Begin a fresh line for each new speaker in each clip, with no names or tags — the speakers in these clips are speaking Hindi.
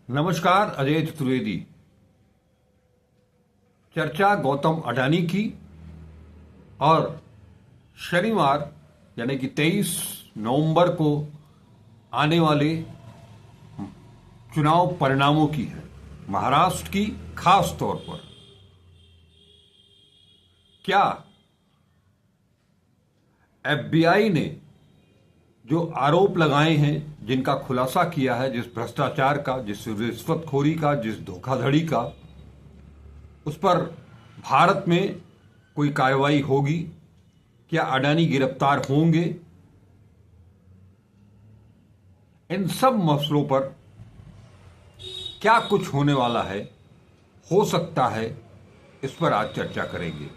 नमस्कार। अजय चतुर्वेदी। चर्चा गौतम अडानी की और शनिवार यानी कि 23 नवंबर को आने वाले चुनाव परिणामों की है, महाराष्ट्र की खास तौर पर। क्या एफबीआई ने जो आरोप लगाए हैं, जिनका खुलासा किया है, जिस भ्रष्टाचार का, जिस रिश्वतखोरी का, जिस धोखाधड़ी का, उस पर भारत में कोई कार्रवाई होगी? क्या अडानी गिरफ्तार होंगे? इन सब मसलों पर क्या कुछ होने वाला है, हो सकता है, इस पर आज चर्चा करेंगे।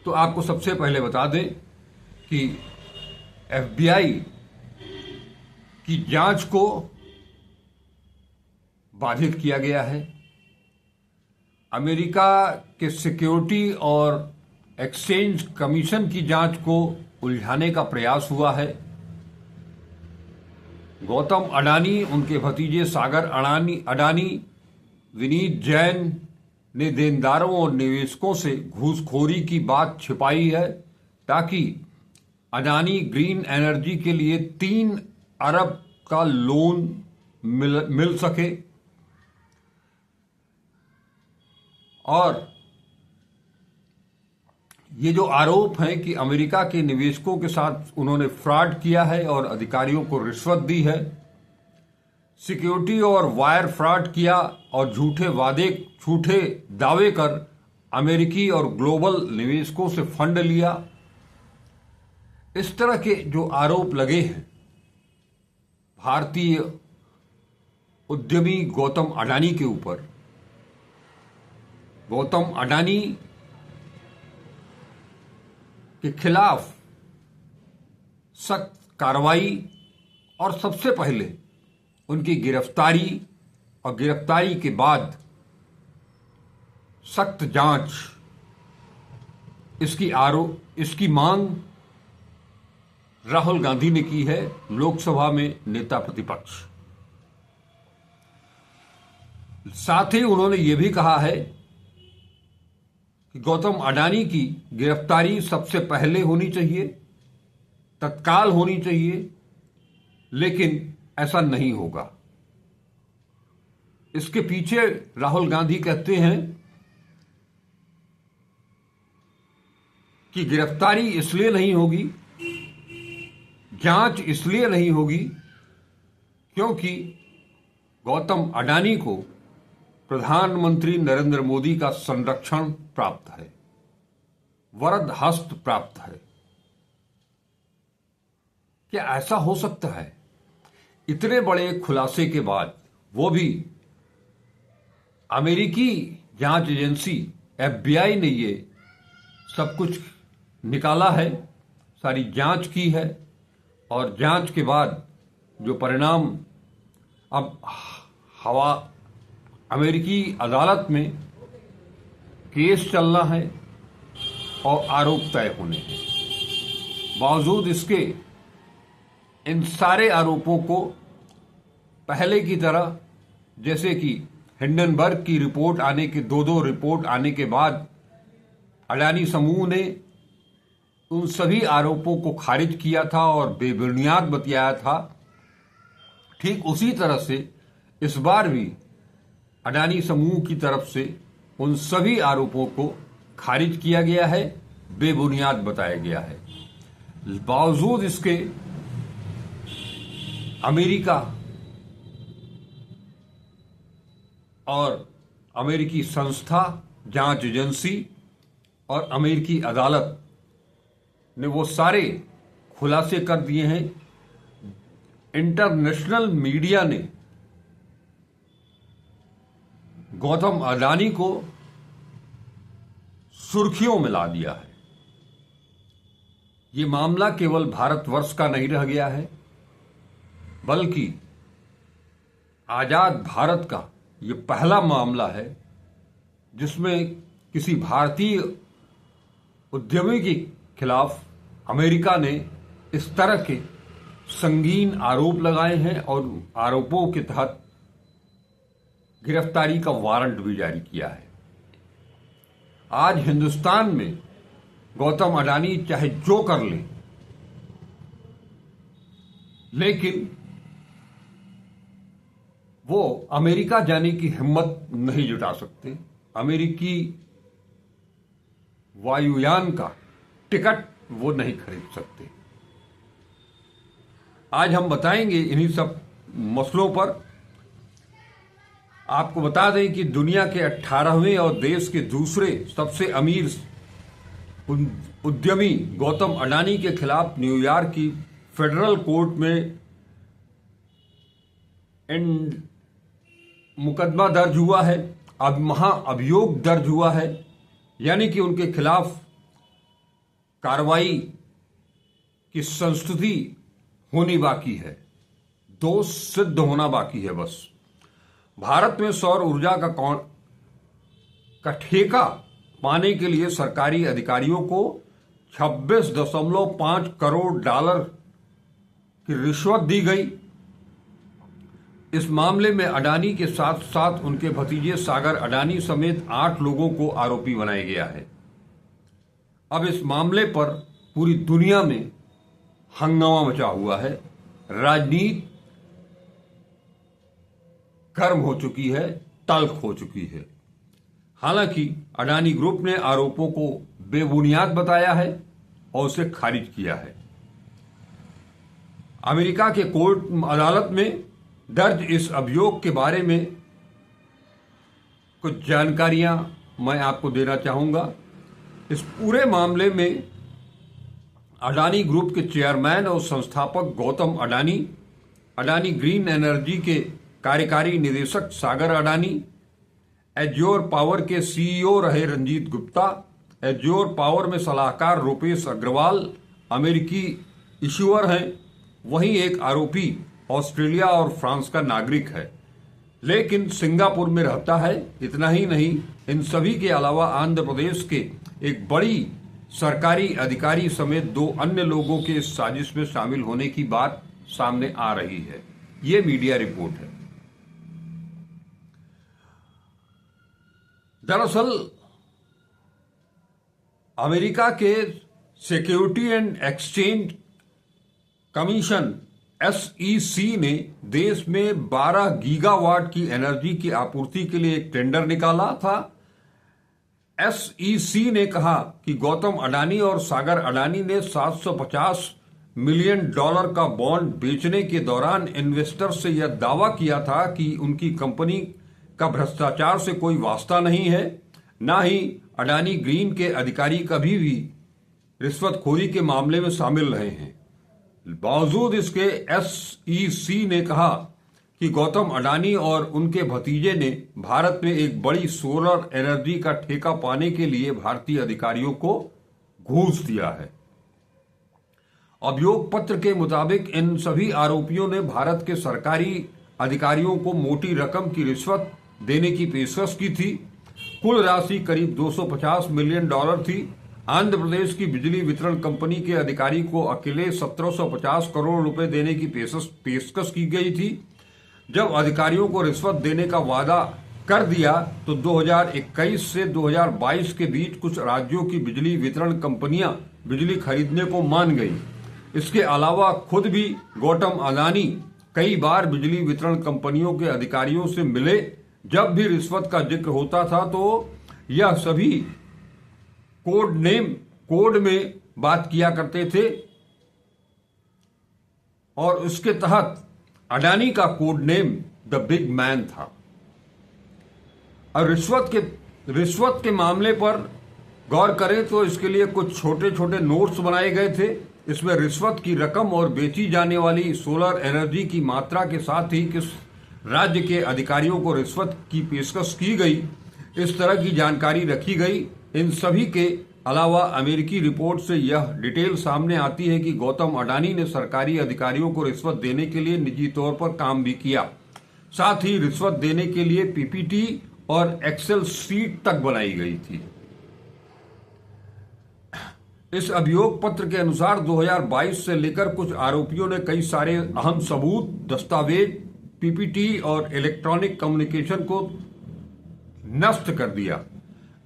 तो आपको सबसे पहले बता दें कि एफबीआई की जांच को बाधित किया गया है। अमेरिका के सिक्योरिटी और एक्सचेंज कमीशन की जांच को उलझाने का प्रयास हुआ है। गौतम अडानी, उनके भतीजे सागर अडानी, विनीत जैन ने देनदारों और निवेशकों से घूसखोरी की बात छिपाई है ताकि अडानी ग्रीन एनर्जी के लिए 3 अरब का लोन मिल सके। और ये जो आरोप है कि अमेरिका के निवेशकों के साथ उन्होंने फ्रॉड किया है और अधिकारियों को रिश्वत दी है, सिक्योरिटी और वायर फ्रॉड किया और झूठे दावे कर अमेरिकी और ग्लोबल निवेशकों से फंड लिया, इस तरह के जो आरोप लगे हैं भारतीय उद्यमी गौतम अडानी के ऊपर, गौतम अडानी के खिलाफ सख्त कार्रवाई और सबसे पहले उनकी गिरफ्तारी और गिरफ्तारी के बाद सख्त जांच, इसकी मांग राहुल गांधी ने की है, लोकसभा में नेता प्रतिपक्ष। साथ ही उन्होंने ये भी कहा है कि गौतम अडानी की गिरफ्तारी सबसे पहले होनी चाहिए, तत्काल होनी चाहिए, लेकिन ऐसा नहीं होगा। इसके पीछे राहुल गांधी कहते हैं कि गिरफ्तारी इसलिए नहीं होगी, जांच इसलिए नहीं होगी क्योंकि गौतम अडानी को प्रधानमंत्री नरेंद्र मोदी का संरक्षण प्राप्त है, वरद हस्त प्राप्त है। क्या ऐसा हो सकता है? इतने बड़े खुलासे के बाद, वो भी अमेरिकी जांच एजेंसी एफबीआई ने ये सब कुछ निकाला है, सारी जांच की है, और जांच के बाद जो परिणाम अब अमेरिकी अदालत में केस चलना है और आरोप तय होने हैं। बावजूद इसके इन सारे आरोपों को पहले की तरह, जैसे कि हिंडनबर्ग की रिपोर्ट आने के 2 रिपोर्ट आने के बाद अडानी समूह ने उन सभी आरोपों को खारिज किया था और बेबुनियाद बतलाया था, ठीक उसी तरह से इस बार भी अडानी समूह की तरफ से उन सभी आरोपों को खारिज किया गया है, बेबुनियाद बताया गया है। बावजूद इसके अमेरिका और अमेरिकी संस्था, जांच एजेंसी और अमेरिकी अदालत ने वो सारे खुलासे कर दिए हैं। इंटरनेशनल मीडिया ने गौतम अडानी को सुर्खियों में ला दिया है। ये मामला केवल भारतवर्ष का नहीं रह गया है, बल्कि आजाद भारत का ये पहला मामला है जिसमें किसी भारतीय उद्यमी के खिलाफ अमेरिका ने इस तरह के संगीन आरोप लगाए हैं और आरोपों के तहत गिरफ्तारी का वारंट भी जारी किया है। आज हिंदुस्तान में गौतम अडानी चाहे जो कर ले, लेकिन वो अमेरिका जाने की हिम्मत नहीं जुटा सकते। अमेरिकी वायुयान का टिकट वो नहीं खरीद सकते। आज हम बताएंगे इन्हीं सब मसलों पर। आपको बता दें कि दुनिया के 18वें और देश के दूसरे सबसे अमीर उद्यमी गौतम अडानी के खिलाफ न्यूयॉर्क की फेडरल कोर्ट में मुकदमा दर्ज हुआ है। अब महाअभियोग दर्ज हुआ है, यानी कि उनके खिलाफ कार्रवाई की संस्तुति होनी बाकी है, दोष सिद्ध होना बाकी है बस। भारत में सौर ऊर्जा का ठेका पाने के लिए सरकारी अधिकारियों को 26.5 करोड़ डॉलर की रिश्वत दी गई। इस मामले में अडानी के साथ साथ उनके भतीजे सागर अडानी समेत 8 लोगों को आरोपी बनाया गया है। अब इस मामले पर पूरी दुनिया में हंगामा मचा हुआ है। राजनीति गर्म हो चुकी है, तल्ख हो चुकी है। हालांकि अडानी ग्रुप ने आरोपों को बेबुनियाद बताया है और उसे खारिज किया है। अमेरिका के कोर्ट अदालत में दर्ज इस अभियोग के बारे में कुछ जानकारियां मैं आपको देना चाहूंगा। इस पूरे मामले में अडानी ग्रुप के चेयरमैन और संस्थापक गौतम अडानी, अडानी ग्रीन एनर्जी के कार्यकारी निदेशक सागर अडानी, एज्योर पावर के सीईओ रहे रंजीत गुप्ता, एज्योर पावर में सलाहकार रूपेश अग्रवाल अमेरिकी इश्यूअर हैं। वहीं एक आरोपी ऑस्ट्रेलिया और फ्रांस का नागरिक है, लेकिन सिंगापुर में रहता है। इतना ही नहीं, इन सभी के अलावा आंध्र प्रदेश के एक बड़ी सरकारी अधिकारी समेत 2 अन्य लोगों के इस साजिश में शामिल होने की बात सामने आ रही है। ये मीडिया रिपोर्ट है। दरअसल अमेरिका के security and exchange commission SEC ने देश में 12 गीगावाट की एनर्जी की आपूर्ति के लिए एक टेंडर निकाला था। SEC ने कहा कि गौतम अडानी और सागर अडानी ने $750 मिलियन का बॉन्ड बेचने के दौरान इन्वेस्टर से यह दावा किया था कि उनकी कंपनी का भ्रष्टाचार से कोई वास्ता नहीं है, ना ही अडानी ग्रीन के अधिकारी कभी भी रिश्वतखोरी के मामले में शामिल रहे हैं। बावजूद इसके SEC ने कहा कि गौतम अडानी और उनके भतीजे ने भारत में एक बड़ी सोलर एनर्जी का ठेका पाने के लिए भारतीय अधिकारियों को घूस दिया है। अभियोग पत्र के मुताबिक इन सभी आरोपियों ने भारत के सरकारी अधिकारियों को मोटी रकम की रिश्वत देने की पेशकश की थी। कुल राशि करीब $250 मिलियन थी। आंध्र प्रदेश की बिजली वितरण कंपनी के अधिकारी को अकेले 1750 करोड़ रुपए देने की पेशकश की गई थी। जब अधिकारियों को रिश्वत देने का वादा कर दिया तो 2021 से 2022 के बीच कुछ राज्यों की बिजली वितरण कंपनियां बिजली खरीदने को मान गई। इसके अलावा खुद भी गौतम अडानी कई बार बिजली वितरण कंपनियों के अधिकारियों से मिले। जब भी रिश्वत का जिक्र होता था तो यह सभी कोड में बात किया करते थे और उसके तहत अडानी का code name the big man था। और रिश्वत के मामले पर गौर करें तो इसके लिए कुछ छोटे छोटे नोट्स बनाए गए थे। इसमें रिश्वत की रकम और बेची जाने वाली सोलर एनर्जी की मात्रा के साथ ही किस राज्य के अधिकारियों को रिश्वत की पेशकश की गई, इस तरह की जानकारी रखी गई। इन सभी के अलावा अमेरिकी रिपोर्ट से यह डिटेल सामने आती है कि गौतम अडानी ने सरकारी अधिकारियों को रिश्वत देने के लिए निजी तौर पर काम भी किया। साथ ही रिश्वत देने के लिए PPT और एक्सेल शीट तक बनाई गई थी। इस अभियोग पत्र के अनुसार 2022 से लेकर कुछ आरोपियों ने कई सारे अहम सबूत, दस्तावेज पीपीटी और इलेक्ट्रॉनिक कम्युनिकेशन को नष्ट कर दिया।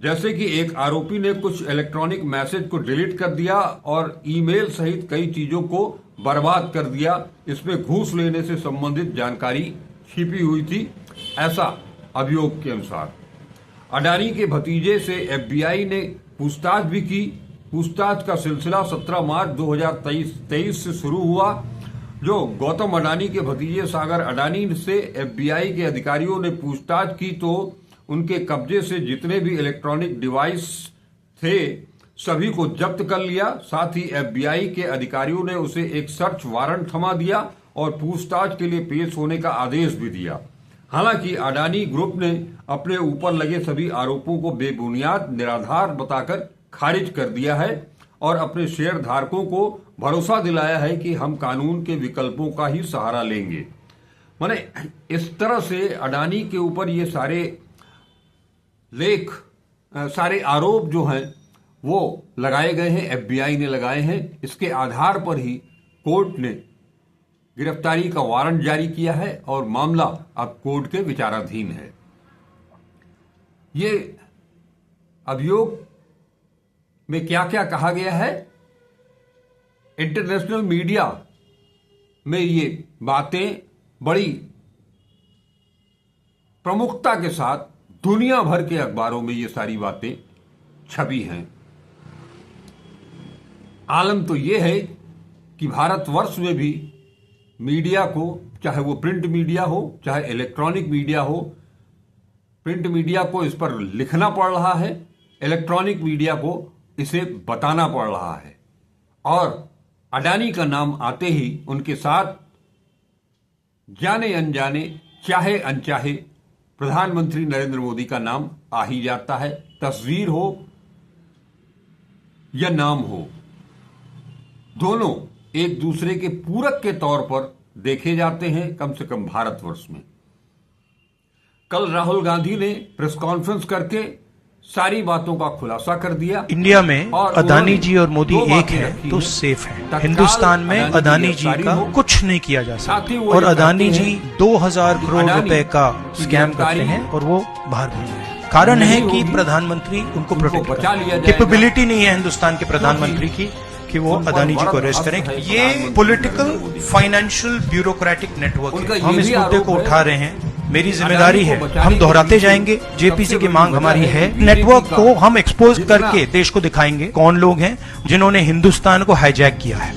जैसे कि एक आरोपी ने कुछ इलेक्ट्रॉनिक मैसेज को डिलीट कर दिया और ईमेल सहित कई चीजों को बर्बाद कर दिया। इसमें घूस लेने से संबंधित जानकारी छिपी हुई थी, ऐसा अभियोग के अनुसार। अडानी के भतीजे से एफबीआई ने पूछताछ भी की। पूछताछ का सिलसिला 17 मार्च 2023 से शुरू हुआ। जो गौतम अडानी के भतीजे सागर अडानी से एफबीआई के अधिकारियों ने पूछताछ की तो उनके कब्जे से जितने भी इलेक्ट्रॉनिक डिवाइस थे सभी को जब्त कर लिया। साथ ही एफबीआई के अधिकारियों ने उसे एक सर्च वारंट थमा दिया और पूछताछ के लिए पेश होने का आदेश भी दिया। हालांकि अडानी ग्रुप ने अपने ऊपर लगे सभी आरोपों को बेबुनियाद निराधार बताकर खारिज कर दिया है और अपने शेयर धारकों को भरोसा दिलाया है कि हम कानून के विकल्पों का ही सहारा लेंगे। माने इस तरह से अडानी के ऊपर ये सारे आरोप जो हैं वो लगाए गए हैं, एफबीआई ने लगाए हैं। इसके आधार पर ही कोर्ट ने गिरफ्तारी का वारंट जारी किया है और मामला अब कोर्ट के विचाराधीन है। ये अभियोग में क्या क्या कहा गया है, इंटरनेशनल मीडिया में ये बातें बड़ी प्रमुखता के साथ दुनिया भर के अखबारों में ये सारी बातें छपी हैं। आलम तो ये है कि भारतवर्ष में भी मीडिया को, चाहे वो प्रिंट मीडिया हो चाहे इलेक्ट्रॉनिक मीडिया हो, प्रिंट मीडिया को इस पर लिखना पड़ रहा है, इलेक्ट्रॉनिक मीडिया को इसे बताना पड़ रहा है। और अडानी का नाम आते ही उनके साथ जाने अनजाने, चाहे अनचाहे, प्रधानमंत्री नरेंद्र मोदी का नाम आ ही जाता है। तस्वीर हो या नाम हो, दोनों एक दूसरे के पूरक के तौर पर देखे जाते हैं, कम से कम भारतवर्ष में। कल राहुल गांधी ने प्रेस कॉन्फ्रेंस करके सारी बातों का खुलासा कर दिया।
इंडिया में अडानी जी और मोदी एक है तो सेफ है। हिंदुस्तान में अडानी जी का कुछ नहीं किया जा सकता और अडानी जी 2000 करोड़ रुपए का स्कैम करते हैं और वो बाहर घूम रहे हैं। कारण है कि प्रधानमंत्री उनको प्रोटेक्ट बचा लिया, कैपेबिलिटी नहीं है हिंदुस्तान के प्रधानमंत्री की कि वो अडानी जी को अरेस्ट करें। ये पॉलिटिकल फाइनेंशियल ब्यूरोक्रेटिक नेटवर्क है। हम इस मुद्दे को उठा रहे हैं, मेरी जिम्मेदारी है, हम दोहराते जाएंगे। जेपीसी की मांग हमारी है, नेटवर्क को हम एक्सपोज करके देश को दिखाएंगे कौन लोग हैं जिन्होंने हिंदुस्तान को हाईजैक किया है।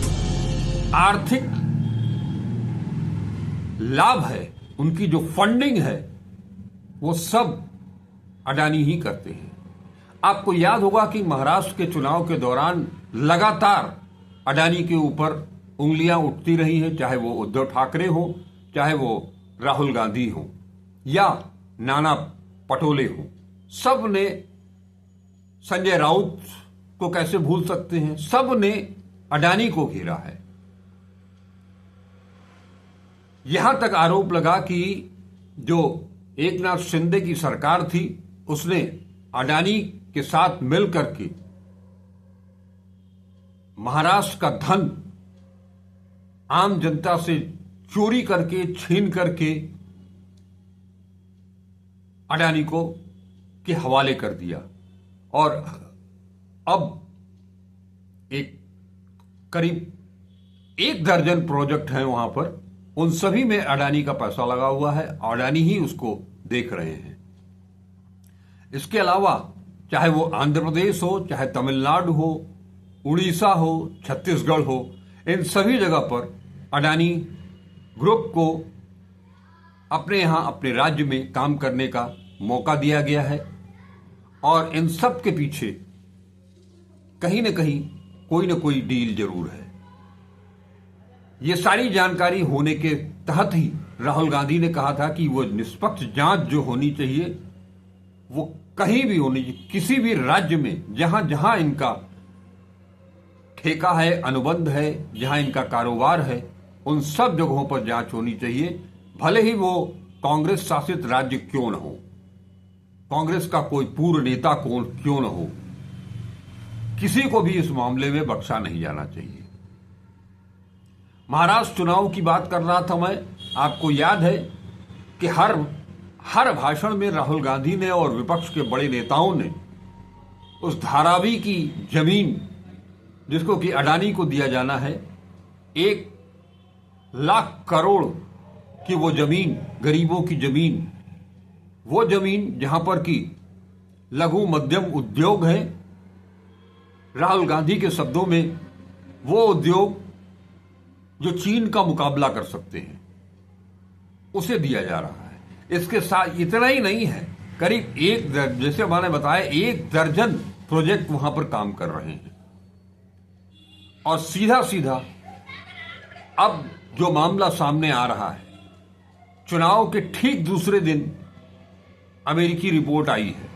आर्थिक लाभ है, उनकी जो फंडिंग है वो सब अडानी ही करते हैं। आपको याद होगा कि महाराष्ट्र के चुनाव के दौरान लगातार अडानी के ऊपर उंगलियां उठती रही हैं, चाहे वो उद्धव ठाकरे हो, चाहे वो राहुल गांधी हो या नाना पटोले हो। सब ने, संजय राउत को कैसे भूल सकते हैं, सब ने अडानी को घेरा है। यहां तक आरोप लगा कि जो एकनाथ शिंदे की सरकार थी उसने अडानी के साथ मिलकर के महाराष्ट्र का धन आम जनता से चोरी करके, छीन करके अडानी को के हवाले कर दिया। और अब एक करीब 1 दर्जन प्रोजेक्ट हैं वहां पर, उन सभी में अडानी का पैसा लगा हुआ है, अडानी ही उसको देख रहे हैं। इसके अलावा चाहे वो आंध्र प्रदेश हो, चाहे तमिलनाडु हो, उड़ीसा हो, छत्तीसगढ़ हो, इन सभी जगह पर अडानी ग्रुप को अपने यहां, अपने राज्य में काम करने का मौका दिया गया है। और इन सब के पीछे कहीं न कहीं कोई न कोई डील जरूर है। ये सारी जानकारी होने के तहत ही राहुल गांधी ने कहा था कि वो निष्पक्ष जांच जो होनी चाहिए वो कहीं भी होनी चाहिए, किसी भी राज्य में जहां जहां इनका ठेका है, अनुबंध है, जहां इनका कारोबार है, उन सब जगहों पर जांच होनी चाहिए, भले ही वो कांग्रेस शासित राज्य क्यों न हो, कांग्रेस का कोई पूर्व नेता क्यों न हो, किसी को भी इस मामले में बख्शा नहीं जाना चाहिए। महाराष्ट्र चुनाव की बात कर रहा था मैं, आपको याद है कि हर भाषण में राहुल गांधी ने और विपक्ष के बड़े नेताओं ने उस धारावी की जमीन जिसको कि अडानी को दिया जाना है, 1,00,000 करोड़ की वो जमीन, गरीबों की जमीन, वो जमीन जहां पर कि लघु मध्यम उद्योग है, राहुल गांधी के शब्दों में वो उद्योग जो चीन का मुकाबला कर सकते हैं, उसे दिया जा रहा है। इसके साथ इतना ही नहीं है, करीब जैसे मैंने बताया 1 दर्जन प्रोजेक्ट वहां पर काम कर रहे हैं। और सीधा सीधा अब जो मामला सामने आ रहा है, चुनाव के ठीक दूसरे दिन अमेरिकी रिपोर्ट आई है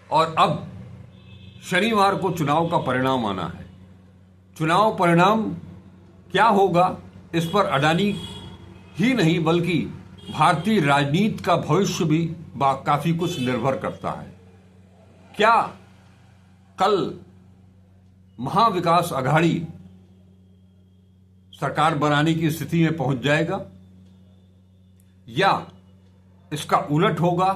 और अब शनिवार को चुनाव का परिणाम आना है। चुनाव परिणाम क्या होगा, इस पर अडानी ही नहीं बल्कि भारतीय राजनीति का भविष्य भी काफी कुछ निर्भर करता है। क्या कल महाविकास अघाड़ी सरकार बनाने की स्थिति में पहुंच जाएगा या इसका उलट होगा,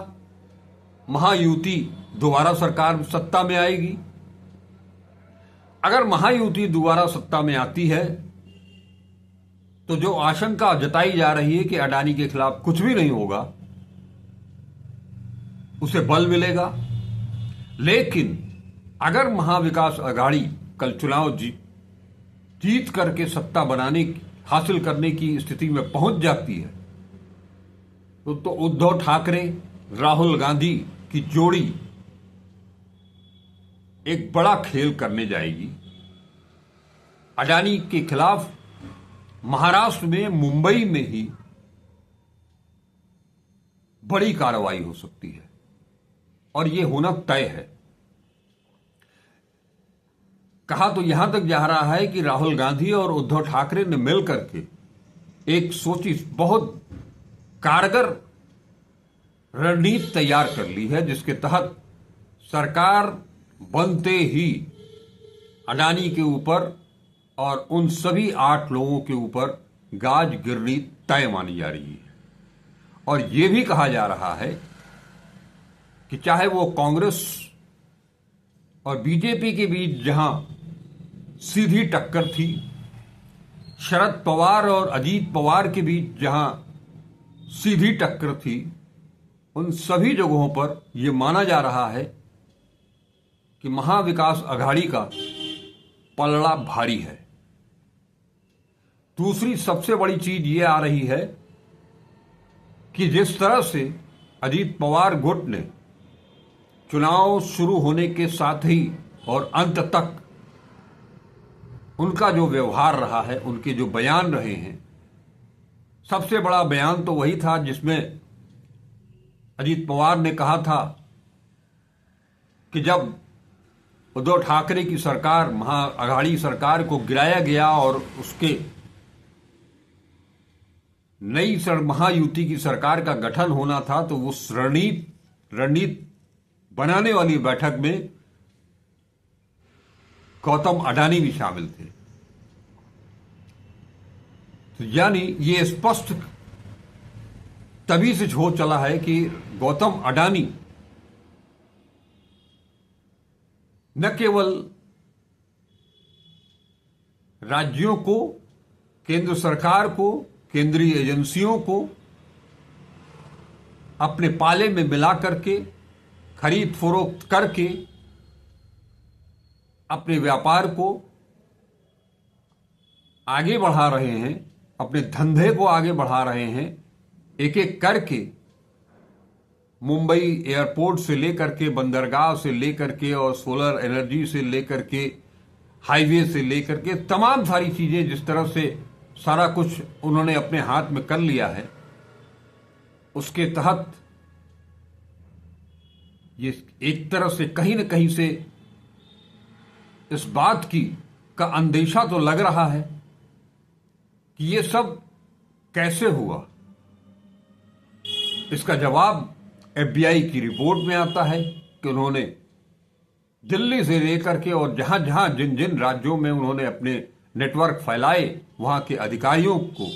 महायुति दोबारा सरकार सत्ता में आएगी? अगर महायुति दोबारा सत्ता में आती है तो जो आशंका जताई जा रही है कि अडानी के खिलाफ कुछ भी नहीं होगा, उसे बल मिलेगा। लेकिन अगर महाविकास अघाड़ी कल चुनाव जीत करके सत्ता हासिल करने की स्थिति में पहुंच जाती है तो उद्धव ठाकरे, राहुल गांधी की जोड़ी एक बड़ा खेल करने जाएगी। अडानी के खिलाफ महाराष्ट्र में, मुंबई में ही बड़ी कार्रवाई हो सकती है और यह होना तय है। कहा तो यहां तक जा रहा है कि राहुल गांधी और उद्धव ठाकरे ने मिलकर के एक सोची बहुत कारगर रणनीति तैयार कर ली है, जिसके तहत सरकार बनते ही अडानी के ऊपर और उन सभी 8 लोगों के ऊपर गाज गिरनी तय मानी जा रही है। और यह भी कहा जा रहा है कि चाहे वो कांग्रेस और बीजेपी के बीच जहां सीधी टक्कर थी, शरद पवार और अजीत पवार के बीच जहां सीधी टक्कर थी, उन सभी जगहों पर यह माना जा रहा है कि महाविकास अघाड़ी का पलड़ा भारी है। दूसरी सबसे बड़ी चीज ये आ रही है कि जिस तरह से अजीत पवार गुट ने चुनाव शुरू होने के साथ ही और अंत तक उनका जो व्यवहार रहा है, उनके जो बयान रहे हैं, सबसे बड़ा बयान तो वही था जिसमें अजीत पवार ने कहा था कि जब उद्धव ठाकरे की सरकार, महाअघाड़ी सरकार को गिराया गया और उसके नई महायुति की सरकार का गठन होना था, तो उस रणनीति बनाने वाली बैठक में गौतम अडानी भी शामिल थे। तो यानी ये स्पष्ट तभी से हो चला है कि गौतम अडानी न केवल राज्यों को, केंद्र सरकार को, केंद्रीय एजेंसियों को अपने पाले में मिला करके, खरीद फरोख्त करके अपने व्यापार को आगे बढ़ा रहे हैं, अपने धंधे को आगे बढ़ा रहे हैं। एक एक करके मुंबई एयरपोर्ट से लेकर के, बंदरगाह से लेकर के और सोलर एनर्जी से लेकर के, हाईवे से लेकर के, तमाम सारी चीजें जिस तरह से सारा कुछ उन्होंने अपने हाथ में कर लिया है, उसके तहत ये एक तरह से कहीं न कहीं से इस बात का अंदेशा तो लग रहा है कि ये सब कैसे हुआ। इसका जवाब FBI की रिपोर्ट में आता है कि उन्होंने दिल्ली से लेकर के और जहां जहां जिन जिन राज्यों में उन्होंने अपने नेटवर्क फैलाए, वहां के अधिकारियों को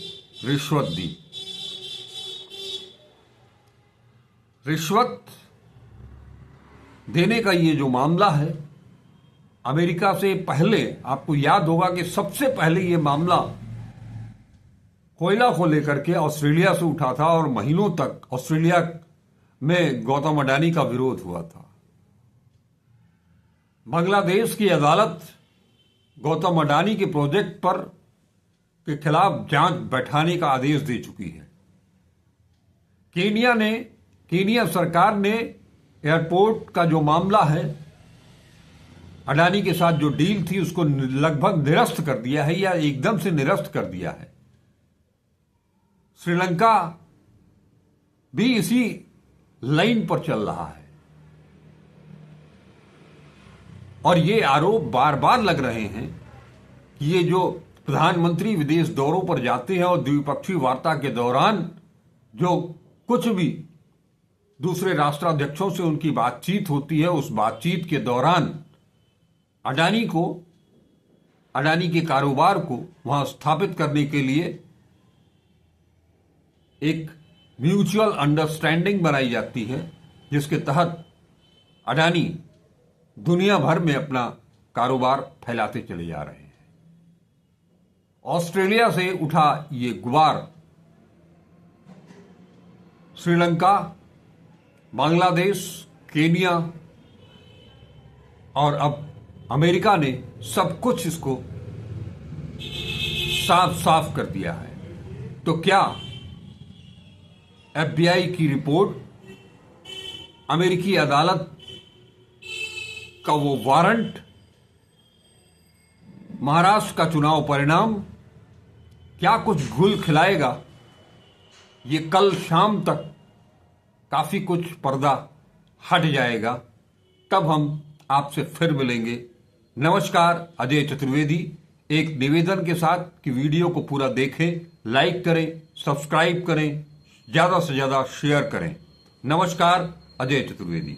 रिश्वत दी। रिश्वत देने का ये जो मामला है, अमेरिका से पहले आपको याद होगा कि सबसे पहले ये मामला कोयला को लेकर के ऑस्ट्रेलिया से उठा था और महीनों तक ऑस्ट्रेलिया में गौतम अडानी का विरोध हुआ था। बांग्लादेश की अदालत गौतम अडानी के प्रोजेक्ट पर के खिलाफ जांच बैठाने का आदेश दे चुकी है। केनिया सरकार ने एयरपोर्ट का जो मामला है, अडानी के साथ जो डील थी, उसको लगभग निरस्त कर दिया है या एकदम से निरस्त कर दिया है। श्रीलंका भी इसी लाइन पर चल रहा है और ये आरोप बार बार लग रहे हैं कि ये जो प्रधानमंत्री विदेश दौरों पर जाते हैं और द्विपक्षीय वार्ता के दौरान जो कुछ भी दूसरे राष्ट्राध्यक्षों से उनकी बातचीत होती है, उस बातचीत के दौरान अडानी के कारोबार को वहां स्थापित करने के लिए एक म्यूचुअल अंडरस्टैंडिंग बनाई जाती है, जिसके तहत अडानी दुनिया भर में अपना कारोबार फैलाते चले जा रहे हैं। ऑस्ट्रेलिया से उठा ये गुबार श्रीलंका, बांग्लादेश, केनिया और अब अमेरिका ने सब कुछ इसको साफ साफ कर दिया है। तो क्या FBI की रिपोर्ट, अमेरिकी अदालत का वो वारंट, महाराष्ट्र का चुनाव परिणाम क्या कुछ घुल खिलाएगा? ये कल शाम तक काफी कुछ पर्दा हट जाएगा, तब हम आपसे फिर मिलेंगे। नमस्कार, अजय चतुर्वेदी एक निवेदन के साथ कि वीडियो को पूरा देखें, लाइक करें, सब्सक्राइब करें, ज्यादा से ज्यादा शेयर करें। नमस्कार, अजय चतुर्वेदी।